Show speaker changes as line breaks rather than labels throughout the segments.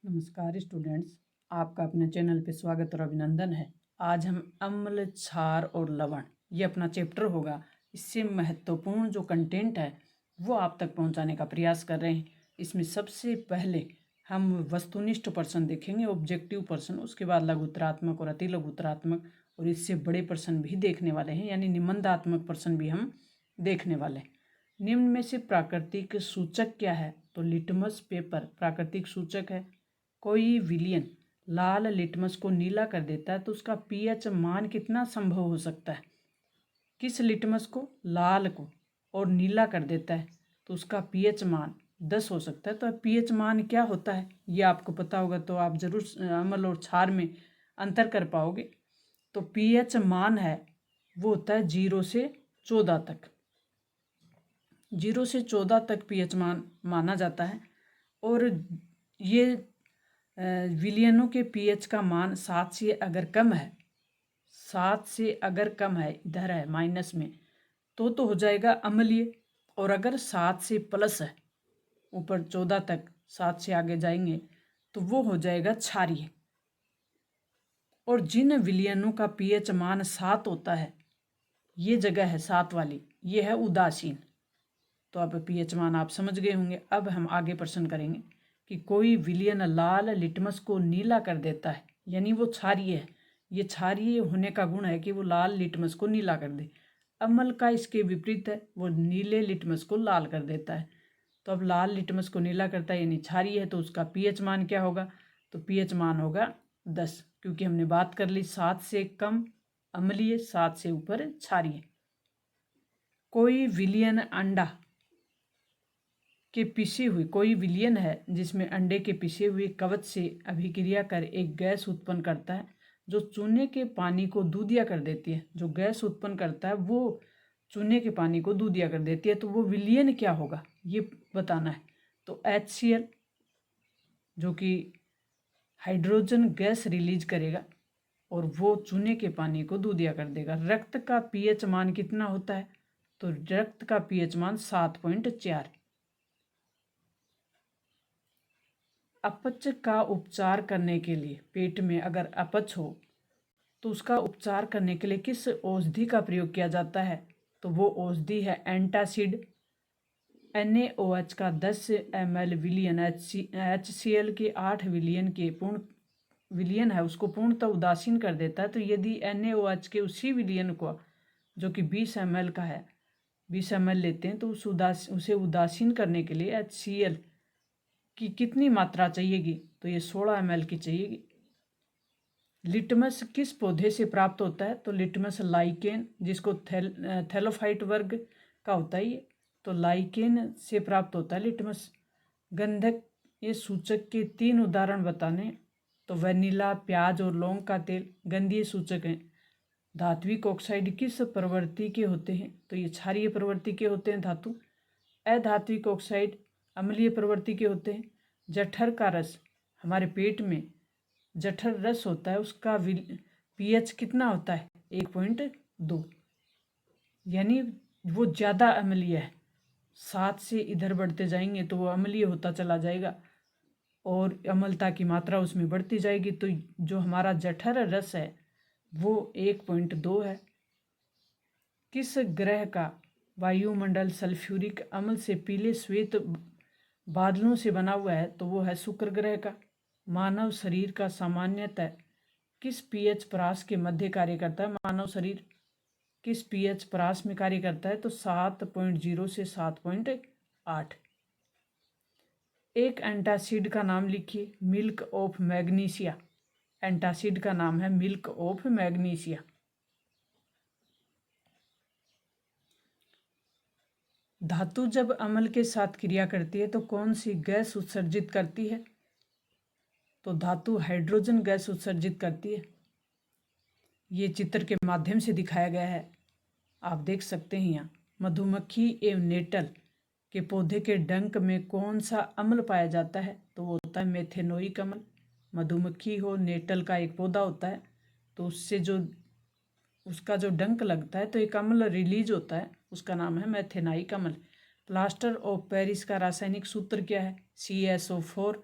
नमस्कार स्टूडेंट्स, आपका अपने चैनल पे स्वागत और अभिनंदन है। आज हम अम्ल, क्षार और लवण ये अपना चैप्टर होगा। इससे महत्वपूर्ण जो कंटेंट है वो आप तक पहुंचाने का प्रयास कर रहे हैं। इसमें सबसे पहले हम वस्तुनिष्ठ प्रश्न देखेंगे, ऑब्जेक्टिव प्रश्न, उसके बाद लघुत्तरात्मक और अति लघुत्तरात्मक और इससे बड़े प्रश्न भी देखने वाले हैं, यानी निबंधात्मक प्रश्न भी हम देखने वाले हैं। निम्न में से प्राकृतिक सूचक क्या है? तो लिटमस पेपर प्राकृतिक सूचक है। कोई विलयन लाल लिटमस को नीला कर देता है तो उसका पीएच मान कितना संभव हो सकता है? किस लिटमस को लाल को और नीला कर देता है तो उसका पीएच मान 10 हो सकता है। तो पीएच मान क्या होता है ये आपको पता होगा तो आप जरूर अम्ल और क्षार में अंतर कर पाओगे। तो पीएच मान है वो होता है 0 से 14 तक। 0 से 14 तक पीएच मान माना जाता है। और ये विलयनों के पीएच का मान 7 से अगर कम है, 7 से अगर कम है, इधर है माइनस में, तो हो जाएगा अम्लीय। और अगर 7 से प्लस है, ऊपर 14 तक 7 से आगे जाएंगे तो वो हो जाएगा क्षारीय। और जिन विलयनों का पीएच मान 7 होता है, ये जगह है 7 वाली, ये है उदासीन। तो अब पीएच मान आप समझ गए होंगे। अब हम आगे प्रश्न करेंगे कि कोई विलयन लाल लिटमस को नीला कर देता है, यानी वो क्षारीय है। ये क्षारीय होने का गुण है कि वो लाल लिटमस को नीला कर दे। अम्ल का इसके विपरीत है, वो नीले लिटमस को लाल कर देता है। तो अब लाल लिटमस को नीला करता है यानी क्षारीय है, तो उसका पीएच मान क्या होगा? तो पीएच मान होगा 10, क्योंकि हमने बात कर ली 7 से कम अम्लीय, 7 से ऊपर क्षारीय। कोई विलयन अंडा के पिसे हुए, कोई विलयन है जिसमें अंडे के पिसे हुए कवच से अभिक्रिया कर एक गैस उत्पन्न करता है जो चूने के पानी को दूधिया कर देती है। जो गैस उत्पन्न करता है वो चूने के पानी को दूधिया कर देती है। तो वो विलयन क्या होगा ये बताना है। तो HCl जो कि हाइड्रोजन गैस रिलीज करेगा और वो चूने के पानी को दूधिया कर देगा। रक्त का पीएच मान कितना होता है? तो रक्त का पीएच मान 7.4। अपच का उपचार करने के लिए, पेट में अगर अपच हो तो उसका उपचार करने के लिए किस औषधि का प्रयोग किया जाता है? तो वो औषधि है एंटासिड। NaOH का 10 ml विलयन HCl के 8 विलयन के पूर्ण विलयन है उसको पूर्णतः उदासीन कर देता है। तो यदि NaOH के उसी विलयन को जो कि 20 ml का है, 20 ml लेते हैं तो उसे उदासीन करने के लिए HCl की कितनी मात्रा चाहिएगी? तो ये 16 ml की चाहिएगी। लिटमस किस पौधे से प्राप्त होता है? तो लिटमस लाइकेन, जिसको थैलोफाइट वर्ग का होता है ये, तो लाइकेन से प्राप्त होता है लिटमस। गंधक ये सूचक के 3 उदाहरण बताने। तो वेनिला, प्याज और लौंग का तेल गंधीय सूचक हैं। धात्विक ऑक्साइड किस प्रवृत्ति के होते हैं? तो ये क्षारीय प्रवृत्ति के होते हैं धातु। अधात्विक ऑक्साइड अम्लीय प्रवृत्ति के होते हैं। जठर का रस, हमारे पेट में जठर रस होता है, उसका पीएच कितना होता है? 1.2, यानी वो ज़्यादा अम्लीय है। 7 से इधर बढ़ते जाएंगे तो वो अम्लीय होता चला जाएगा और अम्लता की मात्रा उसमें बढ़ती जाएगी। तो जो हमारा जठर रस है वो 1.2 है। किस ग्रह का वायुमंडल सल्फ्यूरिक अम्ल से पीले श्वेत बादलों से बना हुआ है? तो वो है शुक्र ग्रह का। मानव शरीर का सामान्यतः किस पीएच परास के मध्य कार्य करता है? मानव शरीर किस पीएच परास में कार्य करता है? तो 7.0 से 7.8। एक एंटासिड का नाम लिखिए। Milk of magnesia. एंटासिड का नाम है मिल्क ऑफ मैग्नीशिया। धातु जब अम्ल के साथ क्रिया करती है तो कौन सी गैस उत्सर्जित करती है? तो धातु हाइड्रोजन गैस उत्सर्जित करती है। ये चित्र के माध्यम से दिखाया गया है, आप देख सकते हैं यहाँ। मधुमक्खी एवं नेटल के पौधे के डंक में कौन सा अम्ल पाया जाता है? तो वो होता है मेथेनोइक अम्ल। मधुमक्खी हो, नेटल का एक पौधा होता है, तो उससे जो उसका जो डंक लगता है तो एक अम्ल रिलीज होता है, उसका नाम है मेथेनाइक अम्ल। प्लास्टर ऑफ पेरिस का रासायनिक सूत्र क्या है? CaSO4।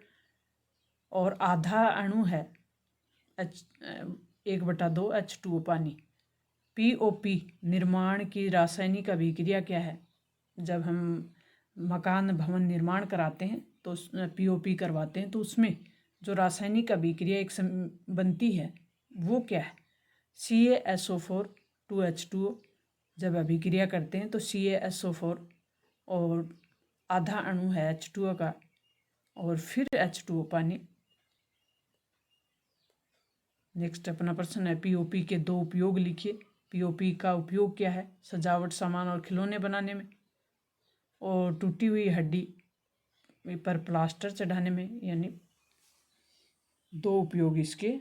और आधा अणु है H 1/2 H2O पानी। POP निर्माण की रासायनिक अभिक्रिया क्या है? जब हम मकान भवन निर्माण कराते हैं तो POP करवाते हैं तो उसमें जो रासायनिक अभिक्रिया एक बनती है वो क्या है? CaSO4 2H2O। जब अभिक्रिया करते हैं तो CaSO4 और आधा अणु है H2O का और फिर H2O पानी। नेक्स्ट अपना प्रश्न है POP के दो उपयोग लिखिए। POP का उपयोग क्या है? सजावट सामान और खिलौने बनाने में और टूटी हुई हड्डी पर प्लास्टर चढ़ाने में। यानी दो उपयोग इसके।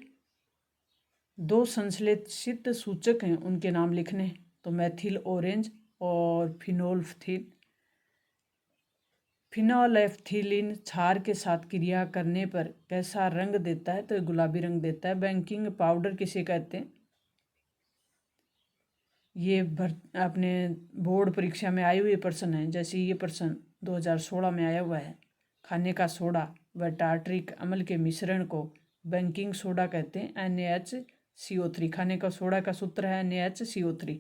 दो संश्लेषित सूचक हैं उनके नाम लिखने हैं तो मैथिल ऑरेंज और फिनोल्फ्थिन। फिनोल्फ्थिलीन क्षार के साथ क्रिया करने पर कैसा रंग देता है? तो गुलाबी रंग देता है। बेकिंग पाउडर किसे कहते हैं? ये अपने बोर्ड परीक्षा में आए हुए प्रश्न हैं। जैसे ये प्रश्न 2016 में आया हुआ है। खाने का सोडा व टार्टरिक अम्ल के मिश्रण को बेकिंग सोडा कहते हैं NaHCO3। खाने का सोडा का सूत्र है NaHCO3।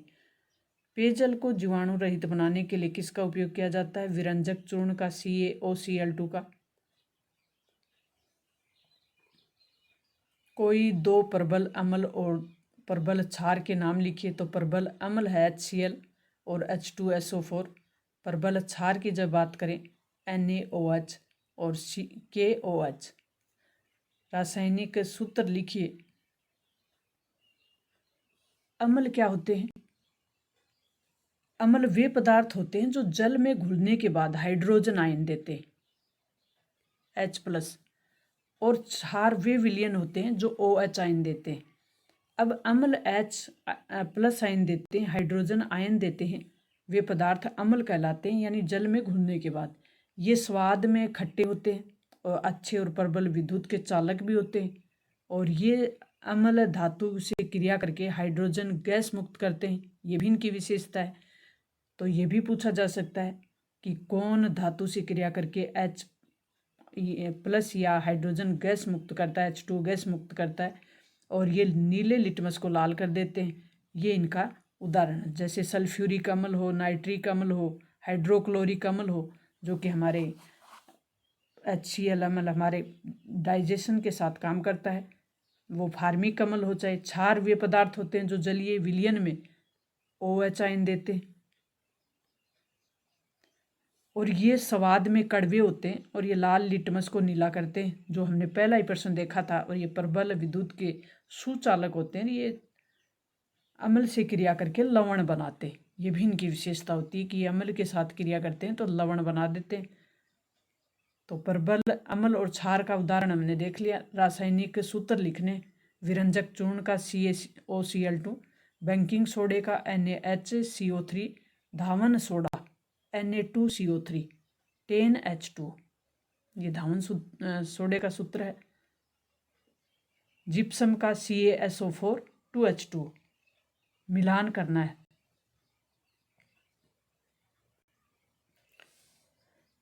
पेयजल को जीवाणु रहित बनाने के लिए किसका उपयोग किया जाता है? विरंजक चूर्ण का CaOCl2 का। कोई दो प्रबल अम्ल और प्रबल क्षार के नाम लिखिए तो प्रबल अम्ल है HCl और H2SO4। प्रबल क्षार की जब बात करें NaOH और KOH। रासायनिक सूत्र लिखिए। अम्ल क्या होते हैं? अम्ल वे पदार्थ होते हैं जो जल में घुलने के बाद हाइड्रोजन आयन देते हैं H+। और क्षार वे विलयन होते हैं जो OH आयन देते हैं। अब अम्ल H+ आयन देते हैं, हाइड्रोजन आयन देते हैं, वे पदार्थ अम्ल कहलाते हैं। यानी जल में घुलने के बाद ये स्वाद में खट्टे होते हैं और अच्छे और प्रबल विद्युत के चालक भी होते हैं। और ये अम्ल धातु से क्रिया करके हाइड्रोजन गैस मुक्त करते हैं। ये भी इनकी विशेषता है। तो ये भी पूछा जा सकता है कि कौन धातु से क्रिया करके H+ या हाइड्रोजन गैस मुक्त करता है, H2 गैस मुक्त करता है और ये नीले लिटमस को लाल कर देते हैं। ये इनका उदाहरण है। जैसे सल्फ्यूरिक अम्ल हो, नाइट्रिक अम्ल हो, हाइड्रोक्लोरिक अम्ल हो, जो कि हमारे HCl अम्ल हमारे डाइजेशन के साथ काम करता है। वो फार्मिक अम्ल हो चाहे क्षार वे पदार्थ होते हैं जो जलीय विलयन में OH आयन देते हैं और ये स्वाद में कड़वे होते हैं और ये लाल लिटमस को नीला करते हैं, जो हमने पहला ही प्रश्न देखा था। और ये प्रबल विद्युत के सुचालक होते हैं। ये अम्ल से क्रिया करके लवण बनाते हैं। ये भी इनकी विशेषता होती है कि ये अम्ल के साथ क्रिया करते हैं तो लवण बना देते हैं। तो प्रबल अम्ल और क्षार का उदाहरण हमने देख लिया। रासायनिक सूत्र लिखने। विरंजक चूर्ण का CaOCl2, बेकिंग सोडे का NaHCO3, धावन सोडा Na2CO3, 10H2। ये धावन सोडे का सूत्र है। जिप्सम का CaSO4 2H2। मिलान करना है।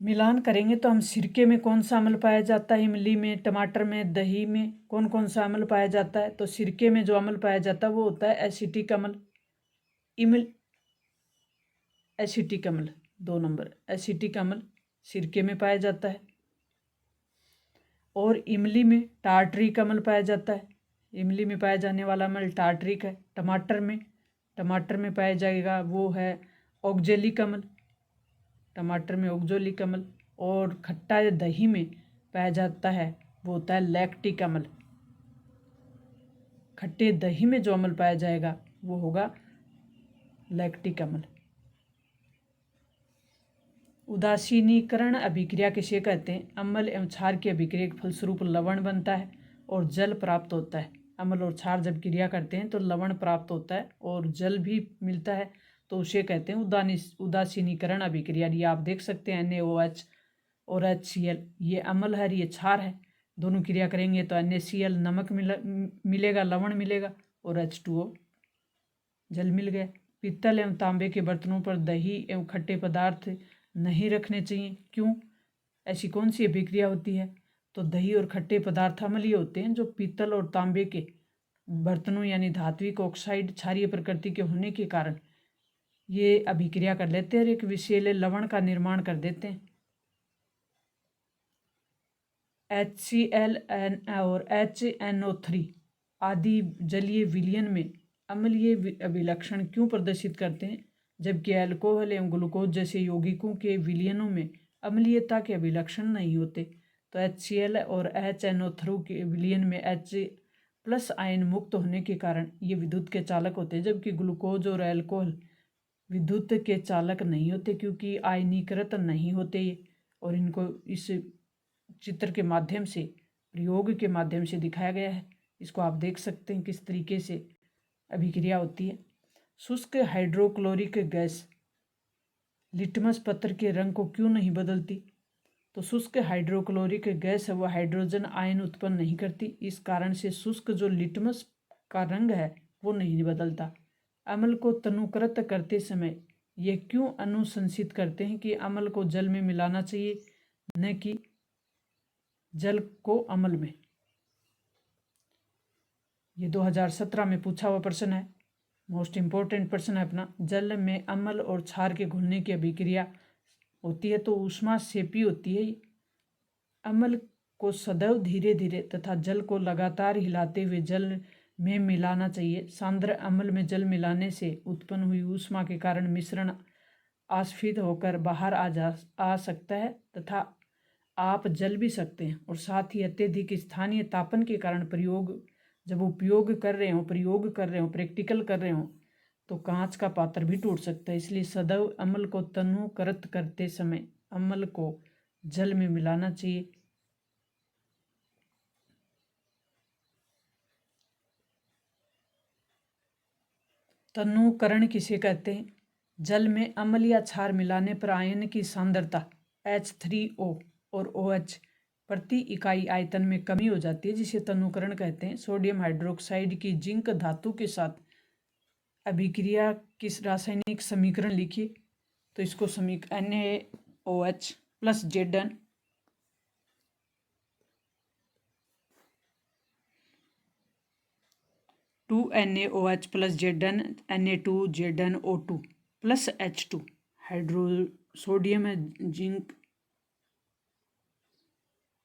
मिलान करेंगे तो हम सिरके में कौन सा अम्ल पाया जाता है? इमली में, टमाटर में, दही में कौन कौन सा अम्ल पाया जाता है? तो सिरके में जो अम्ल पाया जाता है वो होता है एसिटिक अम्ल। एसिटिक अम्ल 2 नंबर, एसिटिक अम्ल सिरके में पाया जाता है। और इमली में टार्टरिक अम्ल पाया जाता है। इमली में पाया जाने वाला अम्ल टार्टरिक है। टमाटर में पाया जाएगा वो है ऑक्जेलिक अम्ल। टमाटर में ऑक्जेलिक अम्ल। और खट्टा या दही में पाया जाता है वो होता है लैक्टिक अम्ल। खट्टे दही में जो अम्ल पाया जाएगा वो होगा लैक्टिक अम्ल। उदासीनीकरण अभिक्रिया किसे कहते हैं? अम्ल एवं क्षार की अभिक्रिया के फलस्वरूप लवण बनता है और जल प्राप्त होता है। अम्ल और क्षार जब क्रिया करते हैं तो लवण प्राप्त होता है और जल भी मिलता है, तो उसे कहते हैं उदासीनीकरण अभिक्रिया। ये आप देख सकते हैं NaOH और HCl, ये अम्ल है, ये क्षार है। दोनों क्रिया करेंगे तो NaCl नमक मिलेगा, लवण मिलेगा और H2O जल मिल गया। पीतल एवं तांबे के बर्तनों पर दही एवं खट्टे पदार्थ नहीं रखने चाहिए। क्यों? ऐसी कौन सी अभिक्रिया होती है? तो दही और खट्टे पदार्थ अम्लीय होते हैं, जो पीतल और तांबे के बर्तनों यानी धात्विक ऑक्साइड क्षारीय प्रकृति के होने के कारण ये अभिक्रिया कर लेते हैं और एक विषैले लवण का निर्माण कर देते हैं। HCl और HNO3 आदि जलीय विलयन में अम्लीय अभिलक्षण क्यों प्रदर्शित करते हैं, जबकि अल्कोहल एवं ग्लूकोज जैसे यौगिकों के विलयनों में अम्लीयता के अभिलक्षण नहीं होते। तो HCl और HNO3 के विलयन में H+ आयन मुक्त होने के कारण ये विद्युत के चालक होते हैं, जबकि ग्लूकोज और अल्कोहल विद्युत के चालक नहीं होते क्योंकि आयनीकृत नहीं होते ये। और इनको इस चित्र के माध्यम से, प्रयोग के माध्यम से दिखाया गया है। इसको आप देख सकते हैं किस तरीके से अभिक्रिया होती है। शुष्क हाइड्रोक्लोरिक गैस लिटमस पत्र के रंग को क्यों नहीं बदलती? तो शुष्क हाइड्रोक्लोरिक गैस है वह हाइड्रोजन आयन उत्पन्न नहीं करती, इस कारण से शुष्क जो लिटमस का रंग है वो नहीं बदलता। अम्ल को तनुकृत करते समय यह क्यों अनुशंसित करते हैं कि अम्ल को जल में मिलाना चाहिए, न कि जल को अम्ल में? ये 2017 में पूछा हुआ प्रश्न है, मोस्ट इम्पोर्टेंट प्रश्न है अपना। जल में अम्ल और क्षार के घुलने की अभिक्रिया होती है तो ऊष्मा सेपी होती है। अम्ल को सदैव धीरे धीरे तथा जल को लगातार हिलाते हुए जल में मिलाना चाहिए। सांद्र अम्ल में जल मिलाने से उत्पन्न हुई ऊष्मा के कारण मिश्रण आस्फित होकर बाहर आ सकता है तथा आप जल भी सकते हैं। और साथ ही अत्यधिक स्थानीय तापन के कारण जब उपयोग कर रहे हो, प्रैक्टिकल कर रहे हो, तो कांच का पात्र भी टूट सकता है। इसलिए सदैव अम्ल को तनुकृत करते समय अम्ल को जल में मिलाना चाहिए। तनुकरण किसे कहते हैं? जल में अम्ल या क्षार मिलाने पर आयन की सांद्रता H3O और OH प्रति इकाई आयतन में कमी हो जाती है, जिसे तनुकरण कहते हैं। सोडियम हाइड्रोक्साइड की जिंक धातु के साथ अभिक्रिया किस रासायनिक समीकरण लिखिए? तो इसको NaOH plus Zn 2NaOH plus Zn Na2ZnO2 plus H2 sodium zinc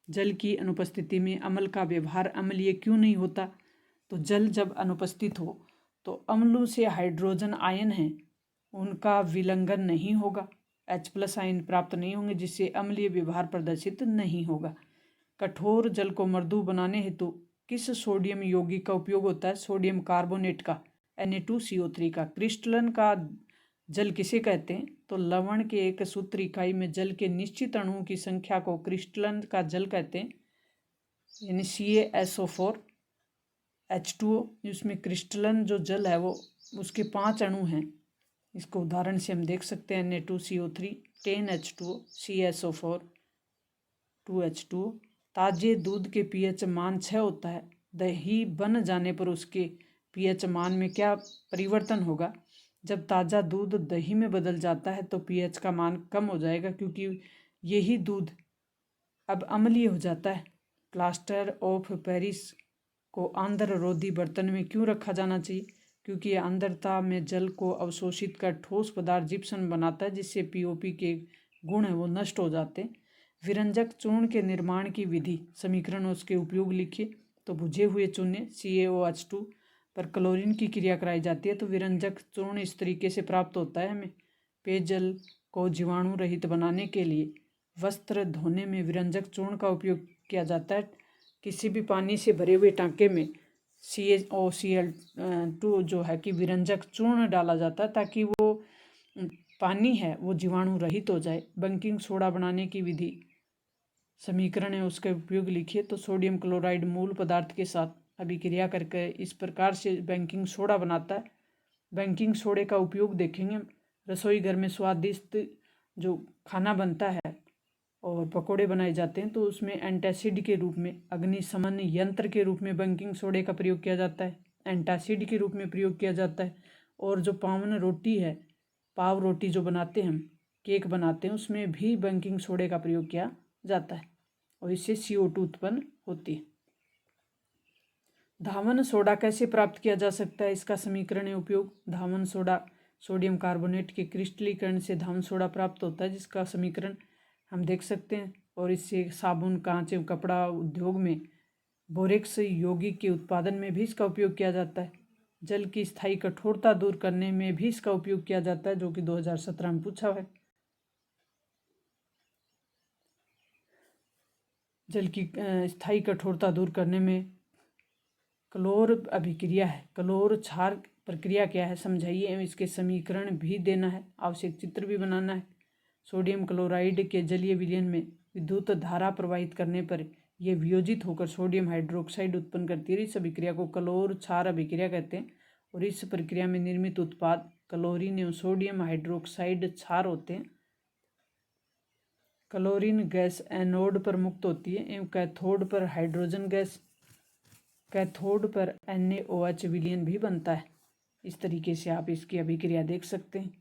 जल की अनुपस्थिति में अम्ल का व्यवहार अम्लीय क्यों नहीं होता? तो जल जब अनुपस्थित हो तो अम्लों से हाइड्रोजन आयन हैं उनका विलंघन नहीं होगा, H+ आयन प्राप्त नहीं होंगे, जिससे अम्लीय व्यवहार प्रदर्शित नहीं होगा। कठोर जल को मृदु बनाने हेतु किस सोडियम यौगिक का उपयोग होता है? सोडियम कार्बोनेट का, Na2CO3 का। क्रिस्टलन का जल किसे कहते हैं? तो लवण के एक सूत्र इकाई में जल के निश्चित अणुओं की संख्या को क्रिस्टलन का जल कहते हैं, यानी CaSO4 H2O। उसमें क्रिस्टलन जो जल है वो उसके 5 अणु हैं। इसको उदाहरण से हम देख सकते हैं, Na2CO3 10H2O CaSO4 2H2O। ताजे दूध के pH मान 6 होता है। दही बन जाने पर उसके pH मान में क्या परिवर्तन होगा? जब ताज़ा दूध दही में बदल जाता है तो pH का मान कम हो जाएगा, क्योंकि यही दूध अब अम्लीय हो जाता है। प्लास्टर ऑफ पेरिस को आंद्र रोधी बर्तन में क्यों रखा जाना चाहिए? क्योंकि आंद्रता में जल को अवशोषित कर ठोस पदार्थ जिप्सम बनाता है, जिससे POP के गुण है वो नष्ट हो जाते हैं। विरंजक चूर्ण के निर्माण की विधि, समीकरण और उसके उपयोग लिखिए। तो भुजे हुए चूने CaOH2 पर क्लोरीन की क्रिया कराई जाती है तो विरंजक चूर्ण इस तरीके से प्राप्त होता है। हमें पेयजल को जीवाणु रहित बनाने के लिए वस्त्र धोने में विरंजक चूर्ण का उपयोग किया जाता है। किसी भी पानी से भरे हुए टांके में CaCl2 जो है कि विरंजक चूर्ण डाला जाता है ताकि वो पानी है वो जीवाणु रहित हो जाए। बेकिंग सोडा बनाने की विधि, समीकरण है उसका उपयोग लिखिए। तो सोडियम क्लोराइड मूल पदार्थ के साथ अभिक्रिया करके इस प्रकार से बेकिंग सोडा बनाता है। बेकिंग सोडे का उपयोग देखेंगे, रसोई घर में स्वादिष्ट जो खाना बनता है और पकोड़े बनाए जाते हैं तो उसमें एंटासिड के रूप में, अग्निशमन यंत्र के रूप में बेकिंग सोडे का प्रयोग किया जाता है, एंटासिड के रूप में प्रयोग किया जाता है। और जो पावन रोटी है, पाव रोटी जो बनाते हैं हम, केक बनाते हैं, उसमें भी बेकिंग सोडे का प्रयोग किया जाता है। और इससे CO2 उत्पन्न होती है। धावन सोडा कैसे प्राप्त किया जा सकता है, इसका समीकरण है उपयोग। धावन सोडा सोडियम कार्बोनेट के क्रिस्टलीकरण से धावन सोडा प्राप्त होता है, जिसका समीकरण हम देख सकते हैं। और इससे साबुन, कांच एवं कपड़ा उद्योग में बोरेक्स यौगिक के उत्पादन में भी इसका उपयोग किया जाता है। जल की स्थायी कठोरता दूर करने में भी इसका उपयोग किया जाता है, जो कि 2017 में पूछा है। जल की स्थायी कठोरता दूर करने में क्लोर अभिक्रिया है। क्लोर क्षार प्रक्रिया क्या है समझाइए एवं इसके समीकरण भी देना है, आवश्यक चित्र भी बनाना है। सोडियम क्लोराइड के जलीय विलयन में विद्युत धारा प्रवाहित करने पर यह वियोजित होकर सोडियम हाइड्रोक्साइड उत्पन्न करती है। इस अभिक्रिया को क्लोर क्षार अभिक्रिया कहते हैं और इस प्रक्रिया में निर्मित उत्पाद क्लोरीन एवं सोडियम हाइड्रोक्साइड क्षार होते हैं। क्लोरीन गैस एनोड पर मुक्त होती है एवं कैथोड पर हाइड्रोजन गैस, कैथोड पर NaOH विलयन भी बनता है। इस तरीके से आप इसकी अभिक्रिया देख सकते हैं।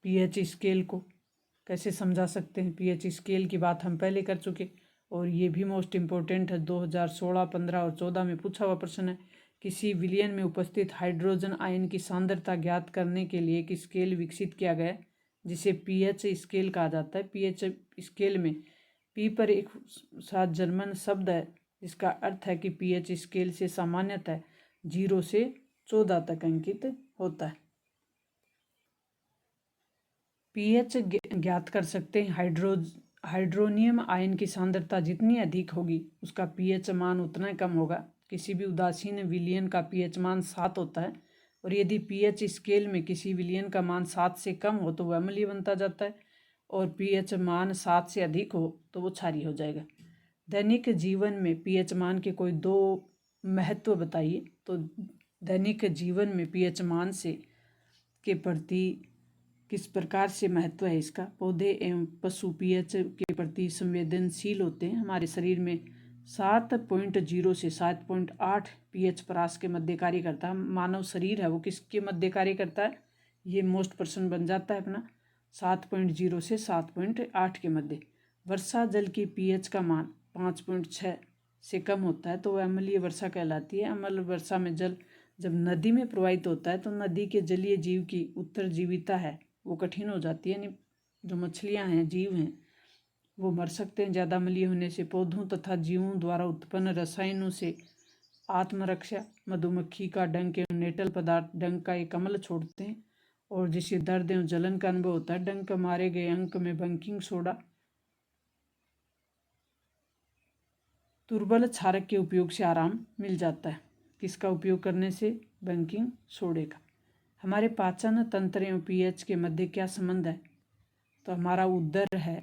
pH स्केल को कैसे समझा सकते हैं, pH स्केल की बात हम पहले कर चुके और ये भी मोस्ट इम्पोर्टेंट है। 2016, 15 और 14 में पूछा हुआ प्रश्न है। किसी विलयन में उपस्थित हाइड्रोजन आयन की सांद्रता ज्ञात करने के लिए एक स्केल विकसित किया गया जिसे pH स्केल कहा जाता है। pH स्केल में P पर एक साथ जर्मन शब्द है जिसका अर्थ है कि pH स्केल से सामान्यतः 0 से 14 तक अंकित होता है। pH ज्ञात कर सकते हैं। हाइड्रोनियम आयन की सांद्रता जितनी अधिक होगी उसका pH मान उतना कम होगा। किसी भी उदासीन विलयन का pH मान 7 होता है और यदि pH स्केल में किसी विलयन का मान 7 से कम हो तो वह अम्लीय बनता जाता है और pH मान 7 से अधिक हो तो वो क्षारीय हो जाएगा। दैनिक जीवन में pH मान के कोई 2 महत्व बताइए। तो दैनिक जीवन में pH मान से के प्रति किस प्रकार से महत्व है इसका। पौधे एवं पशु pH के प्रति संवेदनशील होते हैं। हमारे शरीर में 7.0 से 7.8 pH परास के मध्य कार्य करता है। मानव शरीर है वो किसके मध्य कार्य करता है, ये मोस्ट प्रश्न बन जाता है अपना। 7.0 से 7.8 के मध्य। वर्षा जल की pH का मान 5.6 से कम होता है तो वह अम्लीय वर्षा कहलाती है। अम्ल वर्षा में जल जब नदी में प्रवाहित होता है तो नदी के जलीय जीव की उत्तरजीविता है वो कठिन हो जाती है, यानी जो मछलियां हैं, जीव हैं, वो मर सकते हैं ज़्यादा अम्लीय होने से। पौधों तथा जीवों द्वारा उत्पन्न रसायनों से आत्मरक्षा, मधुमक्खी का डंक एवं नेटल पदार्थ डंक का एक अम्ल छोड़ते हैं और जिसे दर्द एवं जलन का अनुभव होता है। डंक मारे गए अंक में बेकिंग सोडा दुर्बल क्षारक के उपयोग से आराम मिल जाता है। किसका उपयोग करने से, बेकिंग सोडे का। हमारे पाचन तंत्र एवं pH के मध्य क्या संबंध है, तो हमारा उदर है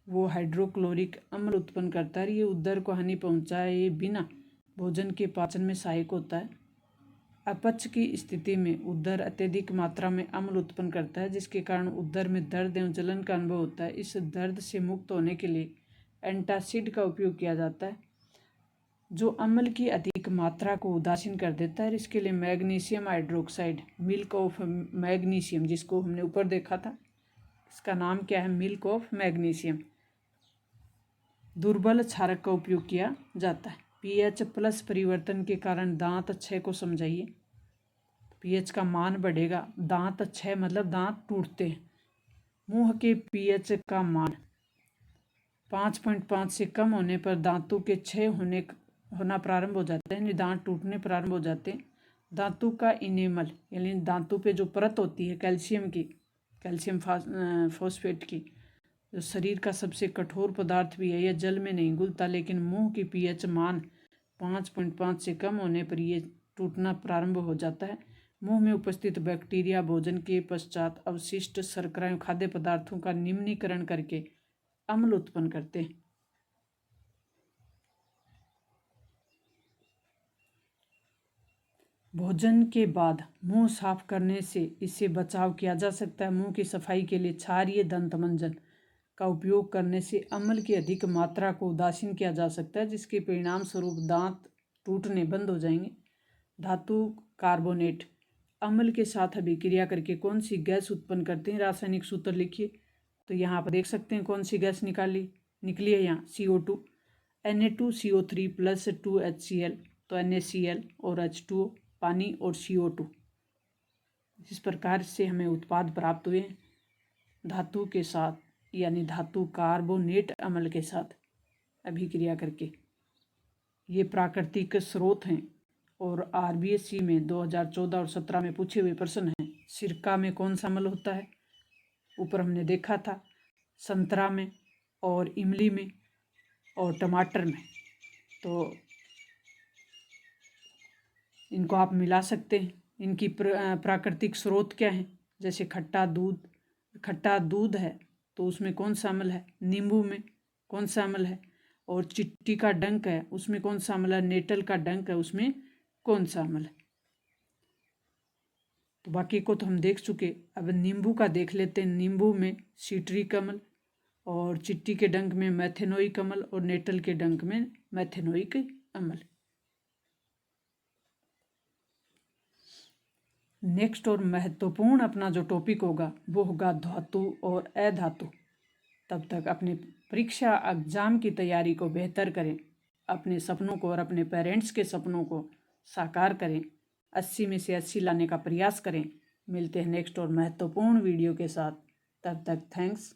वो हाइड्रोक्लोरिक अम्ल उत्पन्न करता है। ये उदर को हानि पहुंचाए बिना भोजन के पाचन में सहायक होता है। अपच की स्थिति में उदर अत्यधिक मात्रा में अम्ल उत्पन्न करता है जिसके कारण उदर में दर्द एवं जलन का अनुभव होता है। इस दर्द से मुक्त होने के लिए एंटासिड का उपयोग किया जाता है जो अम्ल की अधिक मात्रा को उदासीन कर देता है। इसके लिए magnesium hydroxide, milk of magnesium, जिसको हमने ऊपर देखा था, इसका नाम क्या है, मिल्क ऑफ मैग्नीशियम, दुर्बल क्षारक का उपयोग किया जाता है। pH प्लस परिवर्तन के कारण दांत क्षय को समझाइए। pH का मान बढ़ेगा, दांत क्षय मतलब दांत टूटते हैं। मुंह के pH का मान 5.5 से कम होने पर दांतों के क्षय होना प्रारंभ हो जाता है, यानी दांत टूटने प्रारंभ हो जाते हैं। दांतों का इनेमल यानी दांतों पे जो परत होती है कैल्शियम की, कैल्शियम फॉस्फेट की, जो शरीर का सबसे कठोर पदार्थ भी है, यह जल में नहीं घुलता, लेकिन मुंह की pH मान 5.5 से कम होने पर यह टूटना प्रारंभ हो जाता है। मुंह में उपस्थित बैक्टीरिया भोजन के पश्चात अवशिष्ट शर्करा एवं खाद्य पदार्थों का निम्नीकरण करके अम्ल उत्पन्न करते हैं। भोजन के बाद मुंह साफ करने से इससे बचाव किया जा सकता है। मुंह की सफाई के लिए क्षारीय दंतमंजन का उपयोग करने से अम्ल की अधिक मात्रा को उदासीन किया जा सकता है जिसके परिणाम स्वरूप दांत टूटने बंद हो जाएंगे। धातु कार्बोनेट अम्ल के साथ अभिक्रिया करके कौन सी गैस उत्पन्न करते हैं, रासायनिक सूत्र लिखिए। तो यहाँ पर देख सकते हैं कौन सी गैस निकली है यहाँ CO2, Na2CO3 प्लस 2HCl, तो NaCl और H2O पानी और CO2। इस प्रकार से हमें उत्पाद प्राप्त हुए धातु के साथ यानी धातु कार्बोनेट अम्ल के साथ अभिक्रिया करके। ये प्राकृतिक स्रोत हैं और RBSc में 2014 और 17 में पूछे हुए प्रश्न हैं। सिरका में कौन सा अम्ल होता है? ऊपर हमने देखा था, संतरा में और इमली में और टमाटर में। तो इनको आप मिला सकते हैं। इनकी प्राकृतिक स्रोत क्या हैं? जैसे खट्टा दूध है तो उसमें कौन सा अम्ल है? नींबू में कौन सा अम्ल है? और चिट्टी का डंक है उसमें कौन सा अम्ल है? नेटल का डंक है उसमें कौन सा अम्ल है? तो बाकी को तो हम देख चुके। अब नींबू का देख लेते हैं। नींबू में सिट्रिक अम्ल और चिट्टी के डंक में मैथेनोइक अम्ल और नेटल के डंक में मैथेनोइक अम्ल। नेक्स्ट और महत्वपूर्ण अपना जो टॉपिक होगा वो होगा धातु और अधातु। तब तक अपने परीक्षा एग्जाम की तैयारी को बेहतर करें, अपने सपनों को और अपने पेरेंट्स के सपनों को साकार करें, 80 में से 80 लाने का प्रयास करें। मिलते हैं नेक्स्ट और महत्वपूर्ण वीडियो के साथ। तब तक थैंक्स।